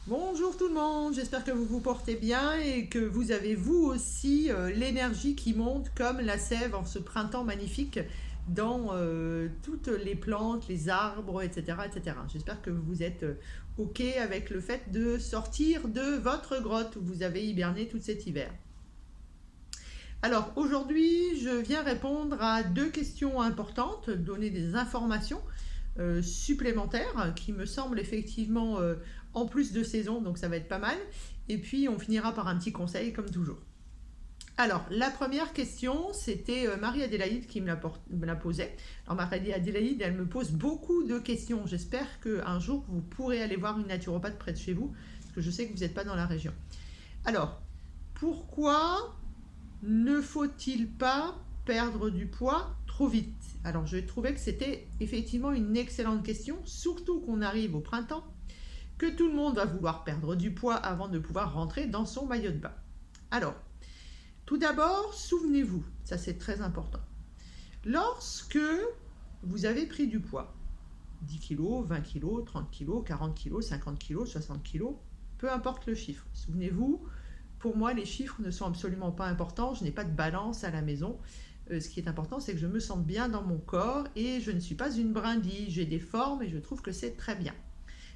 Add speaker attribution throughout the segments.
Speaker 1: Bonjour tout le monde, j'espère que vous vous portez bien et que vous avez vous aussi l'énergie qui monte comme la sève en ce printemps magnifique dans toutes les plantes, les arbres, etc. etc. J'espère que vous êtes OK avec le fait de sortir de votre grotte où vous avez hiberné tout cet hiver. Alors aujourd'hui, je viens répondre à deux questions importantes, donner des informations supplémentaires qui me semblent effectivement en plus de saison, donc ça va être pas mal. Et puis on finira par un petit conseil comme toujours. Alors, la première question, c'était Marie-Adélaïde qui me la posait. Alors, Marie-Adélaïde, elle me pose beaucoup de questions. J'espère qu'un jour, vous pourrez aller voir une naturopathe près de chez vous, parce que je sais que vous n'êtes pas dans la région. Alors, pourquoi ne faut-il pas perdre du poids trop vite? Alors je trouvais que c'était effectivement une excellente question, surtout qu'on arrive au printemps, que tout le monde va vouloir perdre du poids avant de pouvoir rentrer dans son maillot de bain. Alors, tout d'abord, souvenez-vous, ça c'est très important, lorsque vous avez pris du poids, 10 kg, 20 kg, 30 kg, 40 kg, 50 kg, 60 kg, peu importe le chiffre. Souvenez-vous, pour moi, les chiffres ne sont absolument pas importants. Je n'ai pas de balance à la maison. Ce qui est important, c'est que je me sente bien dans mon corps et je ne suis pas une brindille. J'ai des formes et je trouve que c'est très bien.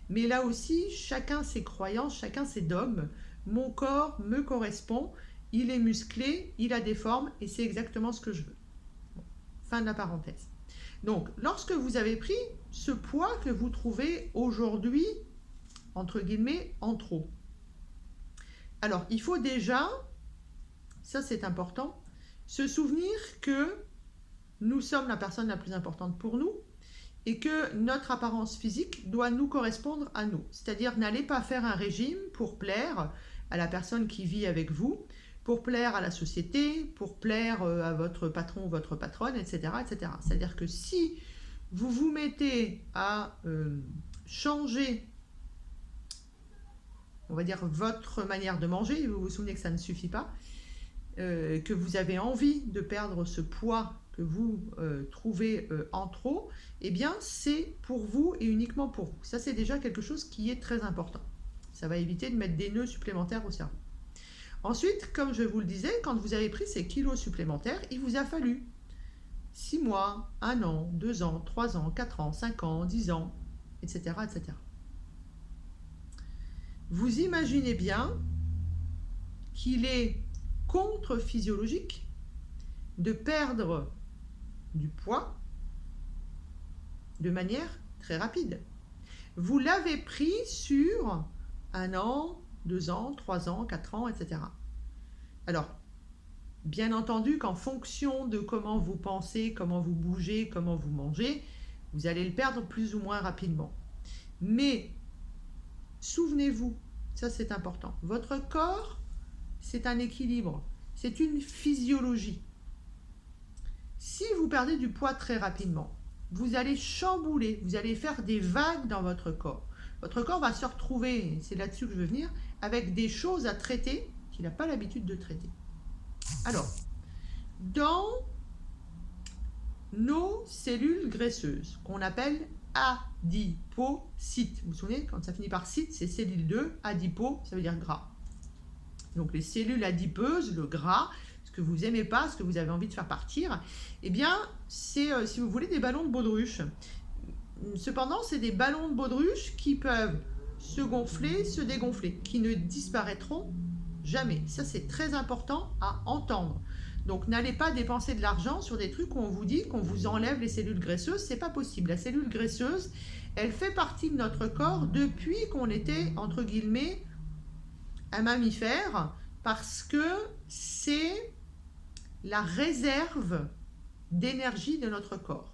Speaker 1: Mais là aussi, chacun ses croyances, chacun ses dogmes. Mon corps me correspond. Il est musclé, il a des formes et c'est exactement ce que je veux. Bon, fin de la parenthèse. Donc, lorsque vous avez pris ce poids que vous trouvez aujourd'hui, entre guillemets, en trop, alors il faut déjà, ça c'est important, se souvenir que nous sommes la personne la plus importante pour nous et que notre apparence physique doit nous correspondre à nous. C'est-à-dire, n'allez pas faire un régime pour plaire à la personne qui vit avec vous, pour plaire à la société, pour plaire à votre patron ou votre patronne, etc. etc. C'est-à-dire que si vous vous mettez à changer, on va dire, votre manière de manger, vous vous souvenez que ça ne suffit pas, que vous avez envie de perdre ce poids que vous trouvez en trop, eh bien c'est pour vous et uniquement pour vous. Ça c'est déjà quelque chose qui est très important. Ça va éviter de mettre des nœuds supplémentaires au cerveau. Ensuite, comme je vous le disais, quand vous avez pris ces kilos supplémentaires, il vous a fallu 6 mois, 1 an, 2 ans, 3 ans, 4 ans, 5 ans, 10 ans, etc. etc. Vous imaginez bien qu'il est contre-physiologique de perdre du poids de manière très rapide. Vous l'avez pris sur 1 an, 2 ans, 3 ans, 4 ans, etc. Alors, bien entendu qu'en fonction de comment vous pensez, comment vous bougez, comment vous mangez, vous allez le perdre plus ou moins rapidement. Mais souvenez-vous, ça c'est important, votre corps, c'est un équilibre, c'est une physiologie. Si vous perdez du poids très rapidement, vous allez chambouler, vous allez faire des vagues dans votre corps. Votre corps va se retrouver, c'est là-dessus que je veux venir, avec des choses à traiter qu'il n'a pas l'habitude de traiter. Alors, dans nos cellules graisseuses, qu'on appelle adipocytes, vous vous souvenez, quand ça finit par cyte, c'est cellule 2, adipo, ça veut dire gras. Donc les cellules adipeuses, le gras, ce que vous n'aimez pas, ce que vous avez envie de faire partir, eh bien, c'est, si vous voulez, des ballons de baudruche. Cependant, c'est des ballons de baudruche qui peuvent se gonfler, se dégonfler, qui ne disparaîtront jamais. Ça, c'est très important à entendre. Donc, n'allez pas dépenser de l'argent sur des trucs où on vous dit qu'on vous enlève les cellules graisseuses. C'est pas possible. La cellule graisseuse, elle fait partie de notre corps depuis qu'on était, entre guillemets, un mammifère, parce que c'est la réserve d'énergie de notre corps.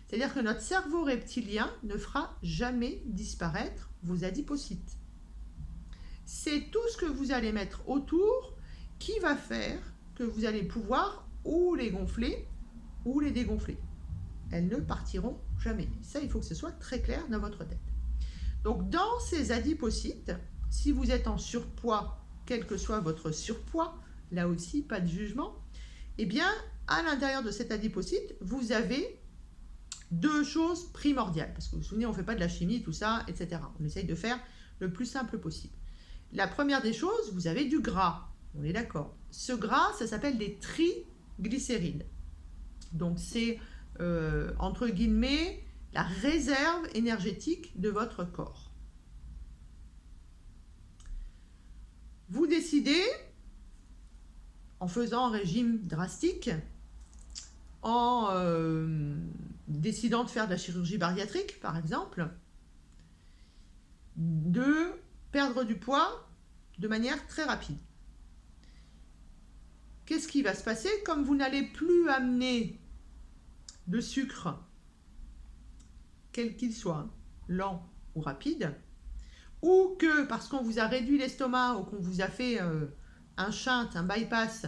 Speaker 1: C'est-à-dire que notre cerveau reptilien ne fera jamais disparaître vos adipocytes. C'est tout ce que vous allez mettre autour qui va faire que vous allez pouvoir ou les gonfler ou les dégonfler. Elles ne partiront jamais. Ça, il faut que ce soit très clair dans votre tête. Donc, dans ces adipocytes, si vous êtes en surpoids, quel que soit votre surpoids, là aussi, pas de jugement, eh bien, à l'intérieur de cet adipocyte, vous avez deux choses primordiales. Parce que vous vous souvenez, on ne fait pas de la chimie, tout ça, etc. On essaye de faire le plus simple possible. La première des choses, vous avez du gras, on est d'accord. Ce gras, ça s'appelle des triglycérides. Donc c'est, entre guillemets, la réserve énergétique de votre corps. Vous décidez, en faisant un régime drastique, en décidant de faire de la chirurgie bariatrique, par exemple, de perdre du poids de manière très rapide. Qu'est-ce qui va se passer? Comme vous n'allez plus amener de sucre, quel qu'il soit, lent ou rapide, ou que parce qu'on vous a réduit l'estomac ou qu'on vous a fait un shunt, un bypass,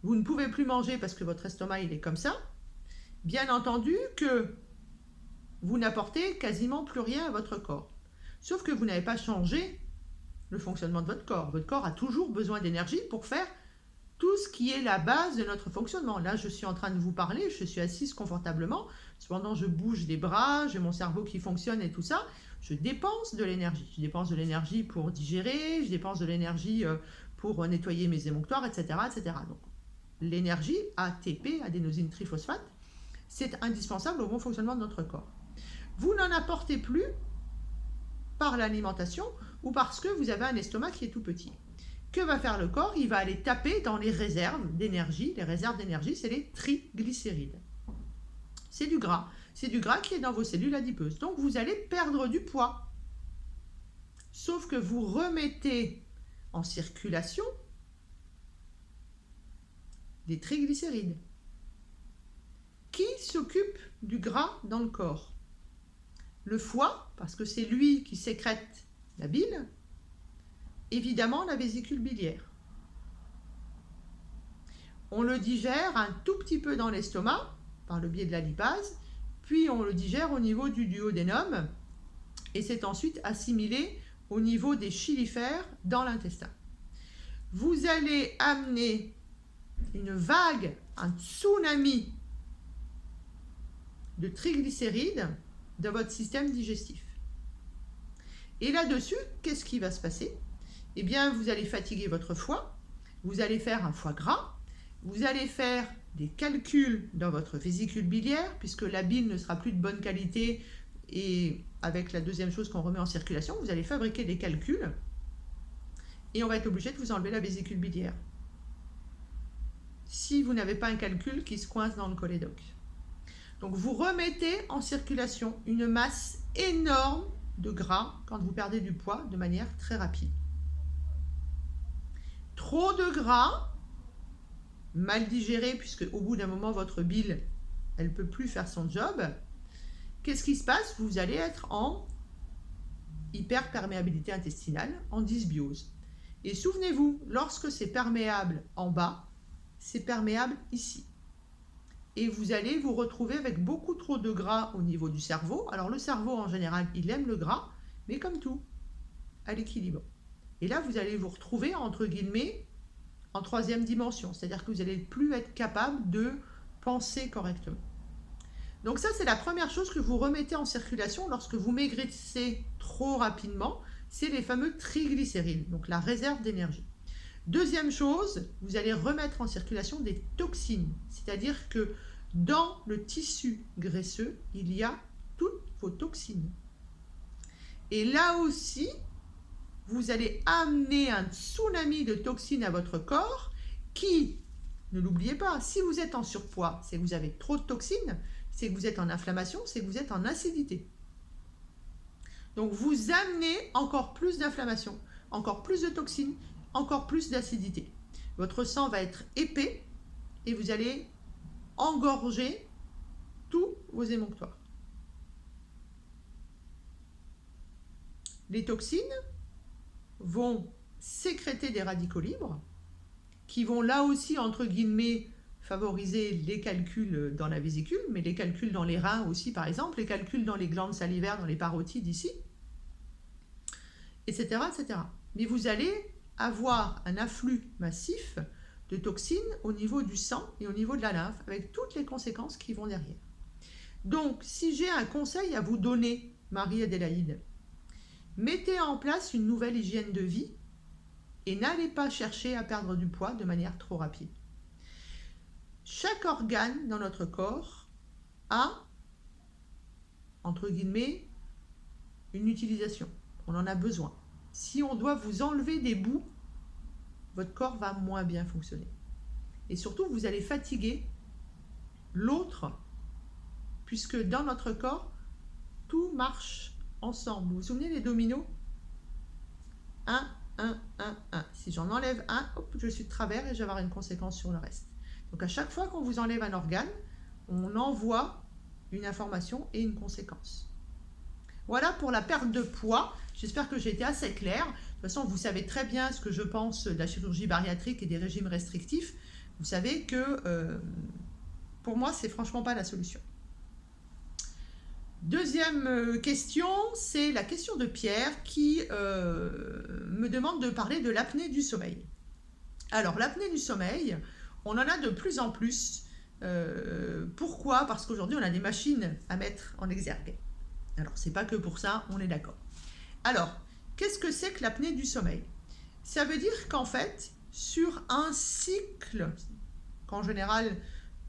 Speaker 1: vous ne pouvez plus manger parce que votre estomac il est comme ça, bien entendu que vous n'apportez quasiment plus rien à votre corps. Sauf que vous n'avez pas changé le fonctionnement de votre corps. Votre corps a toujours besoin d'énergie pour faire tout ce qui est la base de notre fonctionnement. Là, je suis en train de vous parler, je suis assise confortablement, cependant je bouge des bras, j'ai mon cerveau qui fonctionne et tout ça, je dépense de l'énergie. Je dépense de l'énergie pour digérer, je dépense de l'énergie pour nettoyer mes émonctoires, etc. etc. Donc, l'énergie ATP, adénosine triphosphate, c'est indispensable au bon fonctionnement de notre corps. Vous n'en apportez plus par l'alimentation ou parce que vous avez un estomac qui est tout petit. Que va faire le corps? Il va aller taper dans les réserves d'énergie. Les réserves d'énergie, c'est les triglycérides. C'est du gras. C'est du gras qui est dans vos cellules adipeuses. Donc, vous allez perdre du poids. Sauf que vous remettez en circulation des triglycérides. Qui s'occupe du gras dans le corps? Le foie, parce que c'est lui qui sécrète la bile. Évidemment, la vésicule biliaire. On le digère un tout petit peu dans l'estomac, par le biais de la lipase, puis on le digère au niveau du duodénum, et c'est ensuite assimilé au niveau des chylifères dans l'intestin. Vous allez amener une vague, un tsunami de triglycérides dans votre système digestif. Et là-dessus, qu'est-ce qui va se passer? Eh bien, vous allez fatiguer votre foie, vous allez faire un foie gras, vous allez faire des calculs dans votre vésicule biliaire, puisque la bile ne sera plus de bonne qualité, et avec la deuxième chose qu'on remet en circulation, vous allez fabriquer des calculs, et on va être obligé de vous enlever la vésicule biliaire. Si vous n'avez pas un calcul qui se coince dans le cholédoque. Donc vous remettez en circulation une masse énorme de gras quand vous perdez du poids de manière très rapide. Trop de gras, mal digéré, puisque au bout d'un moment, votre bile, elle ne peut plus faire son job. Qu'est-ce qui se passe? Vous allez être en hyperperméabilité intestinale, en dysbiose. Et souvenez-vous, lorsque c'est perméable en bas, c'est perméable ici. Et vous allez vous retrouver avec beaucoup trop de gras au niveau du cerveau. Alors le cerveau, en général, il aime le gras, mais comme tout, à l'équilibre. Et là, vous allez vous retrouver, entre guillemets, en troisième dimension. C'est-à-dire que vous n'allez plus être capable de penser correctement. Donc ça, c'est la première chose que vous remettez en circulation lorsque vous maigrissez trop rapidement. C'est les fameux triglycérides, donc la réserve d'énergie. Deuxième chose, vous allez remettre en circulation des toxines. C'est-à-dire que dans le tissu graisseux, il y a toutes vos toxines. Et là aussi, vous allez amener un tsunami de toxines à votre corps qui, ne l'oubliez pas, si vous êtes en surpoids, c'est que vous avez trop de toxines, c'est que vous êtes en inflammation, c'est que vous êtes en acidité. Donc vous amenez encore plus d'inflammation, encore plus de toxines, encore plus d'acidité. Votre sang va être épais et vous allez engorger tous vos émonctoires. Les toxines vont sécréter des radicaux libres qui vont là aussi, entre guillemets, favoriser les calculs dans la vésicule, mais les calculs dans les reins aussi, par exemple, les calculs dans les glandes salivaires, dans les parotides ici, etc., etc. Mais vous allez avoir un afflux massif de toxines au niveau du sang et au niveau de la lymphe, avec toutes les conséquences qui vont derrière. Donc, si j'ai un conseil à vous donner, Marie-Adélaïde, Mettez en place une nouvelle hygiène de vie et n'allez pas chercher à perdre du poids de manière trop rapide. Chaque organe dans notre corps a, entre guillemets, une utilisation. On en a besoin. Si on doit vous enlever des bouts, votre corps va moins bien fonctionner. Et surtout, vous allez fatiguer l'autre, puisque dans notre corps, tout marche ensemble. Vous vous souvenez des dominos? 1, 1, 1, 1. Si j'en enlève un, hop, je suis de travers et je vais avoir une conséquence sur le reste. Donc à chaque fois qu'on vous enlève un organe, on envoie une information et une conséquence. Voilà pour la perte de poids. J'espère que j'ai été assez claire. De toute façon, vous savez très bien ce que je pense de la chirurgie bariatrique et des régimes restrictifs. Vous savez que pour moi, c'est franchement pas la solution. Deuxième question, c'est la question de Pierre qui me demande de parler de l'apnée du sommeil. Alors, l'apnée du sommeil, on en a de plus en plus. Pourquoi? Parce qu'aujourd'hui, on a des machines à mettre en exergue. Alors, c'est pas que pour ça, on est d'accord. Alors, qu'est-ce que c'est que l'apnée du sommeil? Ça veut dire qu'en fait, sur un cycle, qu'en général,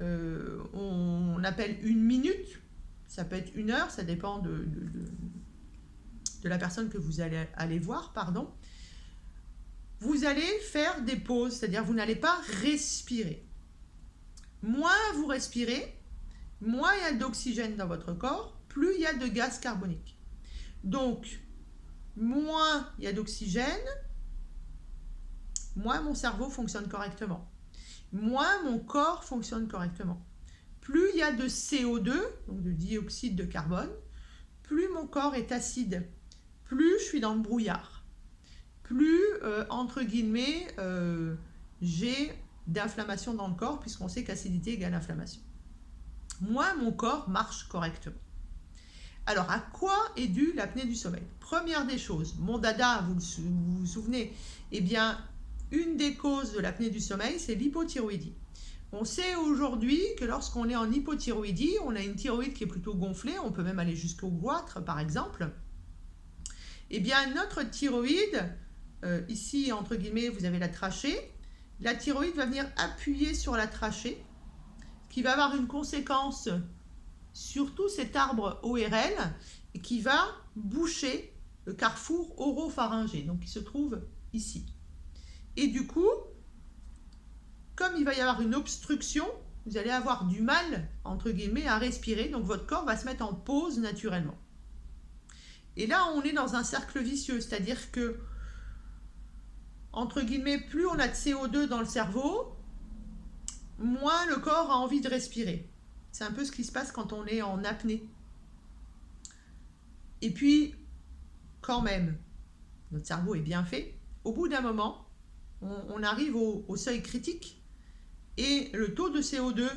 Speaker 1: on appelle une minute, ça peut être 1 heure, ça dépend de la personne que vous allez voir, pardon. Vous allez faire des pauses, c'est-à-dire vous n'allez pas respirer. Moins vous respirez, moins il y a d'oxygène dans votre corps, plus il y a de gaz carbonique. Donc, moins il y a d'oxygène, moins mon cerveau fonctionne correctement. Moins mon corps fonctionne correctement. Plus il y a de CO2, donc de dioxyde de carbone, plus mon corps est acide, plus je suis dans le brouillard, plus, entre guillemets, j'ai d'inflammation dans le corps, puisqu'on sait qu'acidité égale inflammation. Moins mon corps marche correctement. Alors, à quoi est due l'apnée du sommeil? Première des choses, mon dada, vous vous souvenez, eh bien, une des causes de l'apnée du sommeil, c'est l'hypothyroïdie. On sait aujourd'hui que lorsqu'on est en hypothyroïdie, on a une thyroïde qui est plutôt gonflée, on peut même aller jusqu'au goitre par exemple. Eh bien notre thyroïde, ici entre guillemets vous avez la trachée, la thyroïde va venir appuyer sur la trachée, qui va avoir une conséquence sur tout cet arbre ORL et qui va boucher le carrefour oropharyngé, donc qui se trouve ici. Et du coup, comme il va y avoir une obstruction, vous allez avoir du mal, entre guillemets, à respirer. Donc votre corps va se mettre en pause naturellement. Et là, on est dans un cercle vicieux. C'est-à-dire que, entre guillemets, plus on a de CO2 dans le cerveau, moins le corps a envie de respirer. C'est un peu ce qui se passe quand on est en apnée. Et puis, quand même, notre cerveau est bien fait. Au bout d'un moment, on arrive au seuil critique. Et le taux de CO2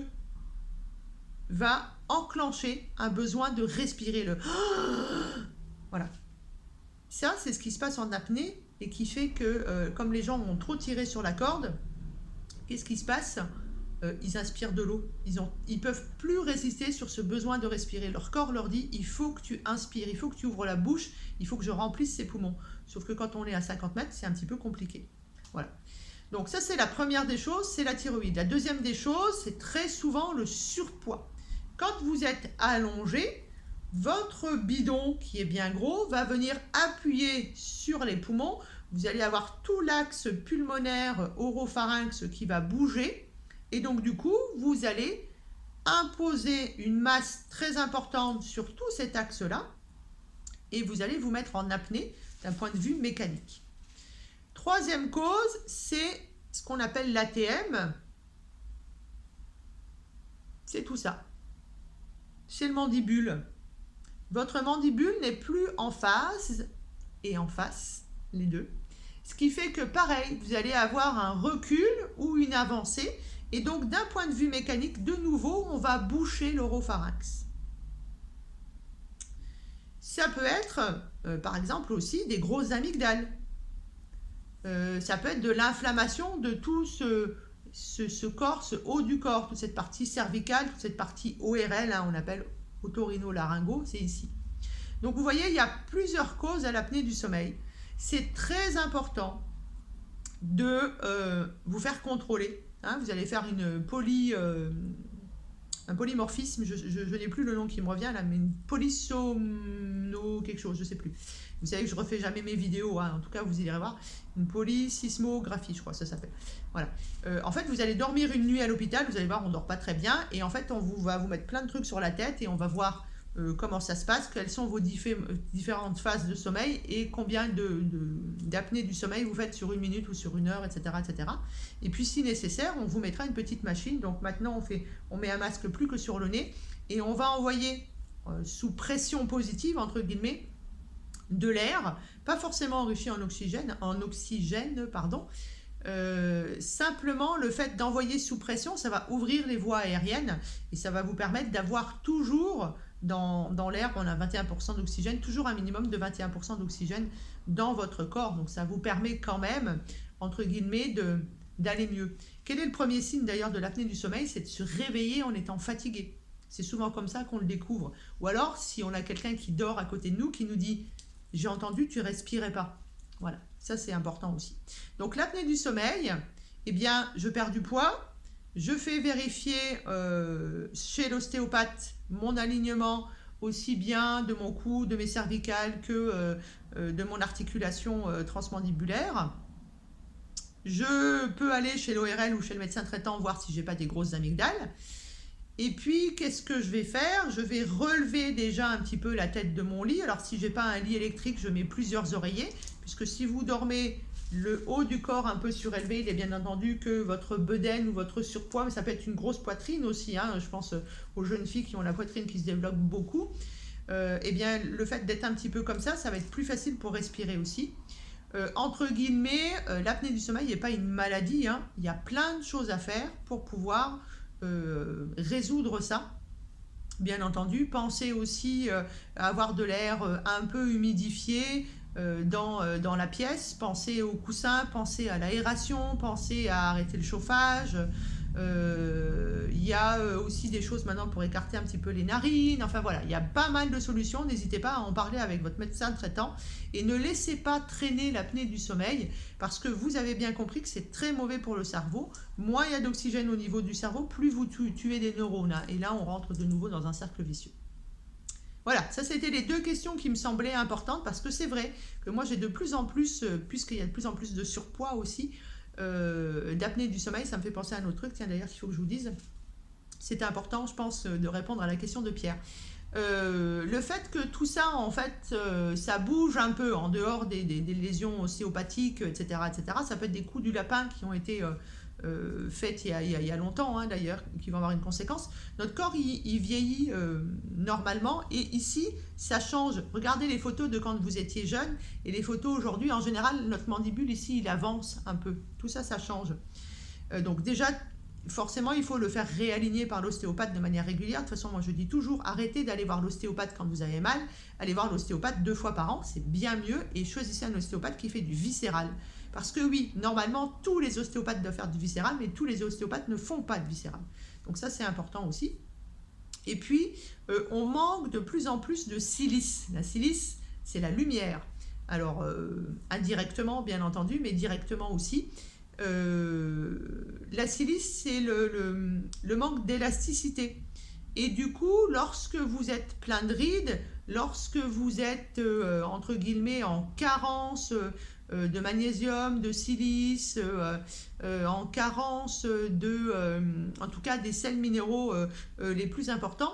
Speaker 1: va enclencher un besoin de respirer le... Voilà. Ça, c'est ce qui se passe en apnée et qui fait que, comme les gens ont trop tiré sur la corde, qu'est-ce qui se passe? Ils inspirent de l'eau. Ils peuvent plus résister sur ce besoin de respirer. Leur corps leur dit, il faut que tu inspires, il faut que tu ouvres la bouche, il faut que je remplisse ses poumons. Sauf que quand on est à 50 mètres, c'est un petit peu compliqué. Voilà. Donc ça, c'est la première des choses, c'est la thyroïde. La deuxième des choses, c'est très souvent le surpoids. Quand vous êtes allongé, votre bidon, qui est bien gros, va venir appuyer sur les poumons. Vous allez avoir tout l'axe pulmonaire oropharynx qui va bouger. Et donc du coup, vous allez imposer une masse très importante sur tout cet axe-là. Et vous allez vous mettre en apnée d'un point de vue mécanique. Troisième cause, c'est ce qu'on appelle l'ATM. C'est tout ça. C'est le mandibule. Votre mandibule n'est plus en phase et en face, les deux. Ce qui fait que pareil, vous allez avoir un recul ou une avancée. Et donc d'un point de vue mécanique, de nouveau, on va boucher l'oropharynx. Ça peut être, par exemple aussi, des grosses amygdales. Ça peut être de l'inflammation de tout ce corps, ce haut du corps, toute cette partie cervicale, toute cette partie ORL, hein, on appelle otorhinolaryngos, c'est ici. Donc vous voyez, il y a plusieurs causes à l'apnée du sommeil. C'est très important de vous faire contrôler. Hein. Vous allez faire un polymorphisme, je n'ai plus le nom qui me revient là, mais une polysomno quelque chose, je ne sais plus. Vous savez que je refais jamais mes vidéos, hein, en tout cas vous irez voir. Une polysismographie, je crois que ça s'appelle. Voilà. En fait, vous allez dormir une nuit à l'hôpital, vous allez voir, on ne dort pas très bien, et en fait, va vous mettre plein de trucs sur la tête, et on va voir comment ça se passe, quelles sont vos différentes phases de sommeil, et combien d'apnée du sommeil vous faites sur une minute ou sur une heure, etc., etc. Et puis, si nécessaire, on vous mettra une petite machine. Donc maintenant, on met un masque plus que sur le nez, et on va envoyer sous pression positive, entre guillemets, de l'air, pas forcément enrichi en oxygène, pardon. Simplement le fait d'envoyer sous pression, ça va ouvrir les voies aériennes et ça va vous permettre d'avoir toujours dans l'air, on a 21% d'oxygène, toujours un minimum de 21% d'oxygène dans votre corps. Donc ça vous permet quand même, entre guillemets, d'aller mieux. Quel est le premier signe d'ailleurs de l'apnée du sommeil? C'est de se réveiller en étant fatigué. C'est souvent comme ça qu'on le découvre. Ou alors, si on a quelqu'un qui dort à côté de nous, qui nous dit « J'ai entendu, tu respirais pas ». Voilà, ça c'est important aussi. Donc l'apnée du sommeil, eh bien, je perds du poids, je fais vérifier chez l'ostéopathe mon alignement aussi bien de mon cou, de mes cervicales que de mon articulation transmandibulaire. Je peux aller chez l'ORL ou chez le médecin traitant voir si j'ai pas des grosses amygdales. Et puis, qu'est-ce que je vais faire? Je vais relever déjà un petit peu la tête de mon lit. Alors, si je n'ai pas un lit électrique, je mets plusieurs oreillers. Puisque si vous dormez le haut du corps un peu surélevé, il est bien entendu que votre bedaine ou votre surpoids, mais ça peut être une grosse poitrine aussi. Hein, je pense aux jeunes filles qui ont la poitrine qui se développe beaucoup. Eh bien, le fait d'être un petit peu comme ça va être plus facile pour respirer aussi. Entre guillemets, l'apnée du sommeil n'est pas une maladie. Hein. Il y a plein de choses à faire pour pouvoir résoudre ça. Bien entendu, pensez aussi à avoir de l'air un peu humidifié dans la pièce. Pensez au coussin, pensez à l'aération, pensez à arrêter le chauffage. Il y a aussi des choses maintenant pour écarter un petit peu les narines. Enfin voilà, il y a pas mal de solutions. N'hésitez pas à en parler avec votre médecin traitant et ne laissez pas traîner l'apnée du sommeil parce que vous avez bien compris que c'est très mauvais pour le cerveau. Moins il y a d'oxygène au niveau du cerveau, plus vous tuez des neurones. Hein. Et là, on rentre de nouveau dans un cercle vicieux. Voilà, ça c'était les deux questions qui me semblaient importantes parce que c'est vrai que moi j'ai de plus en plus, puisqu'il y a de plus en plus de surpoids aussi, d'apnée du sommeil, ça me fait penser à un autre truc, tiens d'ailleurs qu'il faut que je vous dise, c'est important je pense de répondre à la question de Pierre. Le fait que tout ça en fait ça bouge un peu en dehors des lésions ostéopathiques etc., etc., ça peut être des coups du lapin qui ont été faites il y a longtemps hein, d'ailleurs, qui vont avoir une conséquence. Notre corps il vieillit normalement et ici ça change. Regardez les photos de quand vous étiez jeune et les photos aujourd'hui, en général notre mandibule ici il avance un peu, tout ça ça change. Donc déjà forcément il faut le faire réaligner par l'ostéopathe de manière régulière. De toute façon moi je dis toujours arrêtez d'aller voir l'ostéopathe quand vous avez mal, allez voir l'ostéopathe 2 fois par an, c'est bien mieux, et choisissez un ostéopathe qui fait du viscéral. Parce que oui, normalement, tous les ostéopathes doivent faire du viscéral, mais tous les ostéopathes ne font pas de viscéral. Donc ça, c'est important aussi. Et puis, on manque de plus en plus de silice. La silice, c'est la lumière. Alors, indirectement, bien entendu, mais directement aussi. La silice, c'est le manque d'élasticité. Et du coup, lorsque vous êtes plein de rides, lorsque vous êtes, entre guillemets, en carence de magnésium, de silice, en carence en tout cas des sels minéraux les plus importants,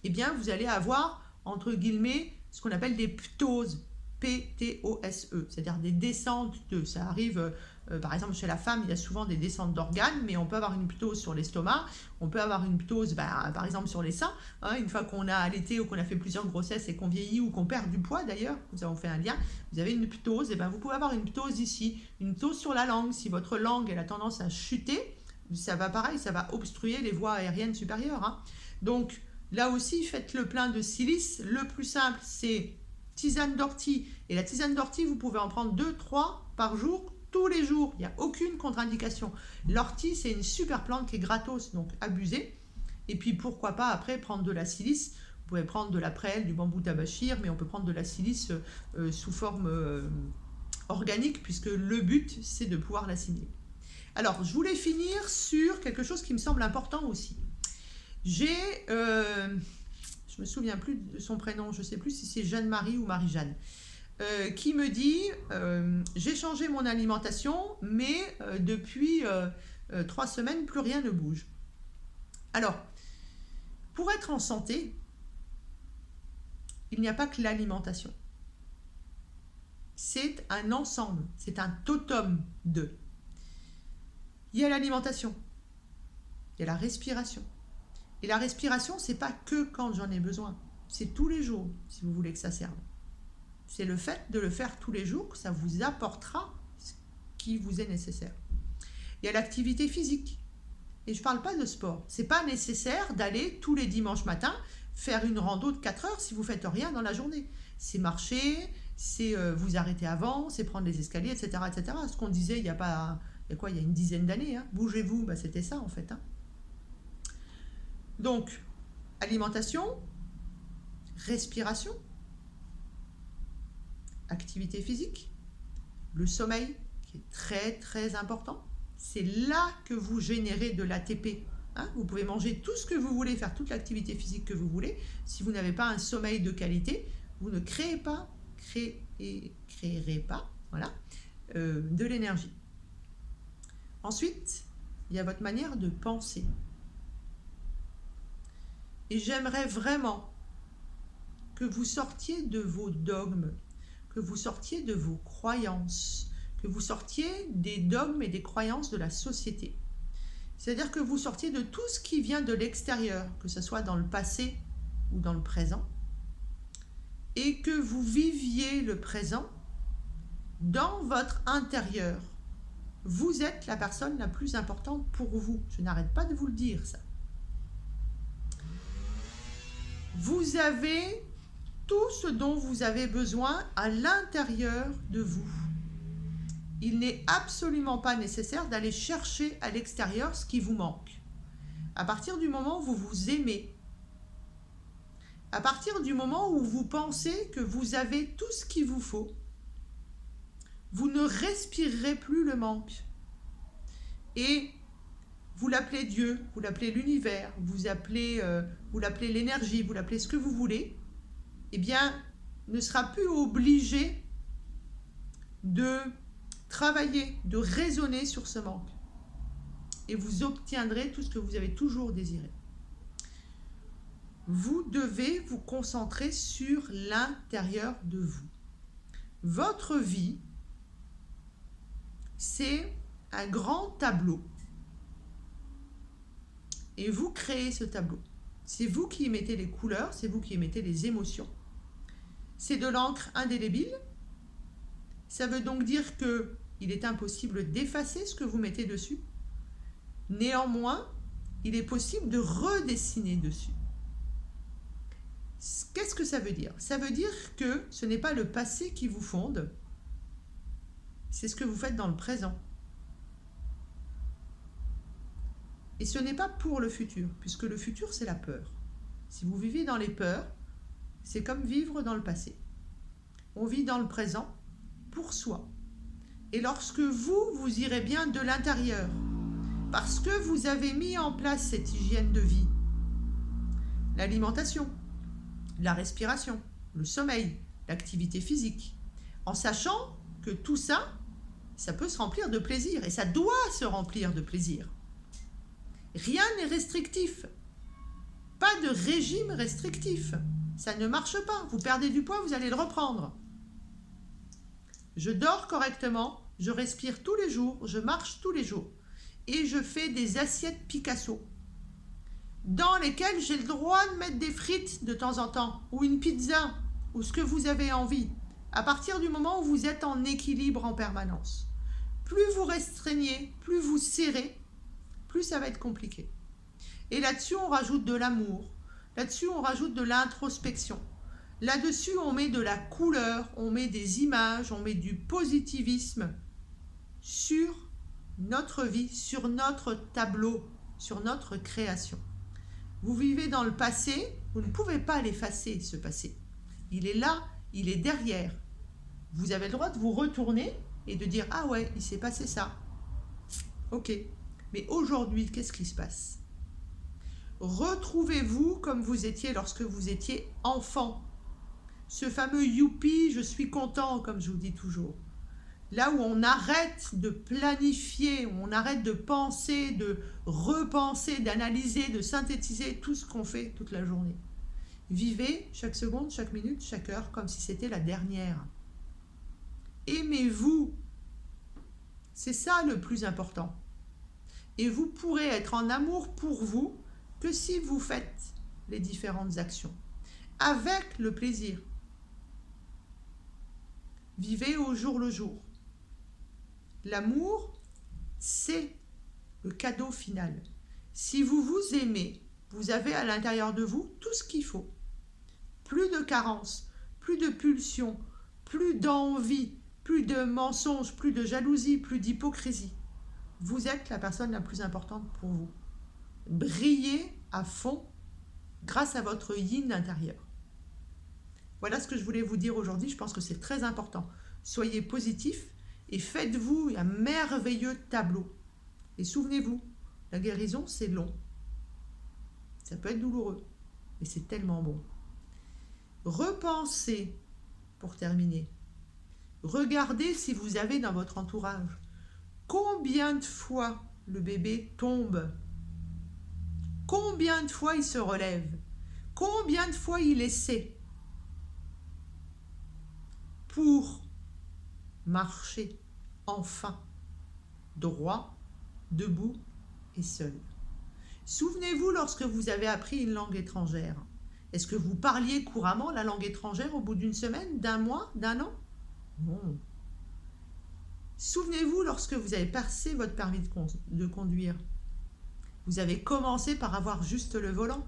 Speaker 1: eh bien vous allez avoir, entre guillemets, ce qu'on appelle des ptoses, P-T-O-S-E, c'est-à-dire des descentes ça arrive, par exemple chez la femme, il y a souvent des descentes d'organes, mais on peut avoir une ptose sur l'estomac, on peut avoir une ptose par exemple sur les seins, hein, une fois qu'on a allaité ou qu'on a fait plusieurs grossesses et qu'on vieillit ou qu'on perd du poids d'ailleurs, nous avons fait un lien, vous avez une ptose, et vous pouvez avoir une ptose ici, une ptose sur la langue. Si votre langue elle a tendance à chuter, ça va pareil, ça va obstruer les voies aériennes supérieures. Hein. Donc là aussi, faites le plein de silice. Le plus simple, c'est tisane d'ortie. Et la tisane d'ortie, vous pouvez en prendre 2-3 par jour, tous les jours. Il n'y a aucune contre-indication. L'ortie, c'est une super plante qui est gratos, donc abusez. Et puis pourquoi pas après prendre de la silice Vous pouvez prendre de la prêle, du bambou tabachir, mais on peut prendre de la silice sous forme organique, puisque le but, c'est de pouvoir l'assimiler. Alors, je voulais finir sur quelque chose qui me semble important aussi. J'ai, je me souviens plus de son prénom, je ne sais plus si c'est Jeanne-Marie ou Marie-Jeanne, qui me dit j'ai changé mon alimentation, mais depuis 3 semaines, plus rien ne bouge. Alors, pour être en santé, il n'y a pas que l'alimentation. C'est un ensemble, c'est un totem de. Il y a l'alimentation, il y a la respiration. Et la respiration, c'est pas que quand j'en ai besoin, c'est tous les jours, si vous voulez que ça serve. C'est le fait de le faire tous les jours que ça vous apportera ce qui vous est nécessaire. Il y a l'activité physique. Et je ne parle pas de sport. Ce n'est pas nécessaire d'aller tous les dimanches matins faire une rando de 4 heures si vous ne faites rien dans la journée. C'est marcher, c'est vous arrêter avant, c'est prendre les escaliers, etc. etc. Ce qu'on disait il y a une dizaine d'années. Hein. Bougez-vous, c'était ça en fait. Hein. Donc, alimentation, respiration, activité physique, le sommeil qui est très très important. C'est là que vous générez de l'ATP. Hein, vous pouvez manger tout ce que vous voulez, faire toute l'activité physique que vous voulez. Si vous n'avez pas un sommeil de qualité, vous ne créerez pas voilà, de l'énergie. Ensuite, il y a votre manière de penser. Et j'aimerais vraiment que vous sortiez de vos dogmes, que vous sortiez de vos croyances, que vous sortiez des dogmes et des croyances de la société. C'est-à-dire que vous sortiez de tout ce qui vient de l'extérieur, que ce soit dans le passé ou dans le présent, et que vous viviez le présent dans votre intérieur. Vous êtes la personne la plus importante pour vous. Je n'arrête pas de vous le dire, ça. Vous avez tout ce dont vous avez besoin à l'intérieur de vous. Il n'est absolument pas nécessaire d'aller chercher à l'extérieur ce qui vous manque. À partir du moment où vous vous aimez, à partir du moment où vous pensez que vous avez tout ce qu'il vous faut, vous ne respirerez plus le manque. Et vous l'appelez Dieu, vous l'appelez l'univers, vous l'appelez l'énergie, vous l'appelez ce que vous voulez, eh bien, ne sera plus obligé de travailler, de raisonner sur ce manque. Et vous obtiendrez tout ce que vous avez toujours désiré. Vous devez vous concentrer sur l'intérieur de vous. Votre vie, c'est un grand tableau. Et vous créez ce tableau. C'est vous qui y mettez les couleurs, c'est vous qui y mettez les émotions. C'est de l'encre indélébile. Ça veut donc dire qu'il est impossible d'effacer ce que vous mettez dessus. Néanmoins, il est possible de redessiner dessus. Qu'est-ce que ça veut dire? Ça veut dire que ce n'est pas le passé qui vous fonde, c'est ce que vous faites dans le présent. Et ce n'est pas pour le futur, puisque le futur, c'est la peur. Si vous vivez dans les peurs, c'est comme vivre dans le passé. On vit dans le présent pour soi. Et lorsque vous irez bien de l'intérieur, parce que vous avez mis en place cette hygiène de vie, l'alimentation, la respiration, le sommeil, l'activité physique, en sachant que tout ça, ça peut se remplir de plaisir, et ça doit se remplir de plaisir. Rien n'est restrictif. Pas de régime restrictif. Ça ne marche pas. Vous perdez du poids, vous allez le reprendre. Je dors correctement, je respire tous les jours, je marche tous les jours. Et je fais des assiettes Picasso, dans lesquelles j'ai le droit de mettre des frites de temps en temps, ou une pizza, ou ce que vous avez envie, à partir du moment où vous êtes en équilibre en permanence. Plus vous restreignez, plus vous serrez, plus ça va être compliqué. Et là-dessus, on rajoute de l'amour. Là-dessus, on rajoute de l'introspection. Là-dessus, on met de la couleur, on met des images, on met du positivisme sur notre vie, sur notre tableau, sur notre création. Vous vivez dans le passé, Vous ne pouvez pas l'effacer, ce passé. Il est là, il est derrière. Vous avez le droit de vous retourner et de dire « Ah ouais, il s'est passé ça. Ok. Mais aujourd'hui, qu'est-ce qui se passe ?» Retrouvez-vous comme vous étiez lorsque vous étiez enfant. Ce fameux youpi, je suis content, comme je vous dis toujours. Là où on arrête de planifier, où on arrête de penser, de repenser, d'analyser, de synthétiser tout ce qu'on fait toute la journée. Vivez chaque seconde, chaque minute, chaque heure comme si c'était la dernière. Aimez-vous. C'est ça le plus important. Et vous pourrez être en amour pour vous que si vous faites les différentes actions. Avec le plaisir. Vivez au jour le jour. L'amour, c'est le cadeau final. Si vous vous aimez, vous avez à l'intérieur de vous tout ce qu'il faut. Plus de carences, plus de pulsions, plus d'envie, plus de mensonges, plus de jalousie, plus d'hypocrisie. Vous êtes la personne la plus importante pour vous. Brillez à fond grâce à votre yin intérieur. Voilà ce que je voulais vous dire aujourd'hui. Je pense que c'est très important. Soyez positifs et faites-vous un merveilleux tableau. Et souvenez-vous, la guérison, c'est long. Ça peut être douloureux, mais c'est tellement bon. Repensez, pour terminer. Regardez si vous avez dans votre entourage combien de fois le bébé tombe, combien de fois il se relève, combien de fois il essaie pour marcher enfin droit, debout et seul. Souvenez-vous lorsque vous avez appris une langue étrangère. Est-ce que vous parliez couramment la langue étrangère au bout d'une semaine, d'un mois, d'un an? Non. Souvenez-vous lorsque vous avez passé votre permis de conduire. Vous avez commencé par avoir juste le volant.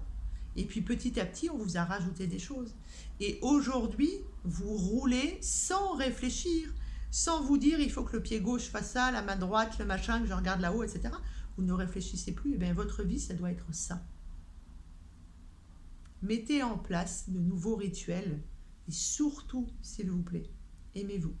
Speaker 1: Et puis petit à petit, on vous a rajouté des choses. Et aujourd'hui, vous roulez sans réfléchir, sans vous dire il faut que le pied gauche fasse ça, la main droite, le machin, que je regarde là-haut, etc. Vous ne réfléchissez plus. Et bien votre vie, ça doit être ça. Mettez en place de nouveaux rituels et surtout, s'il vous plaît, aimez-vous.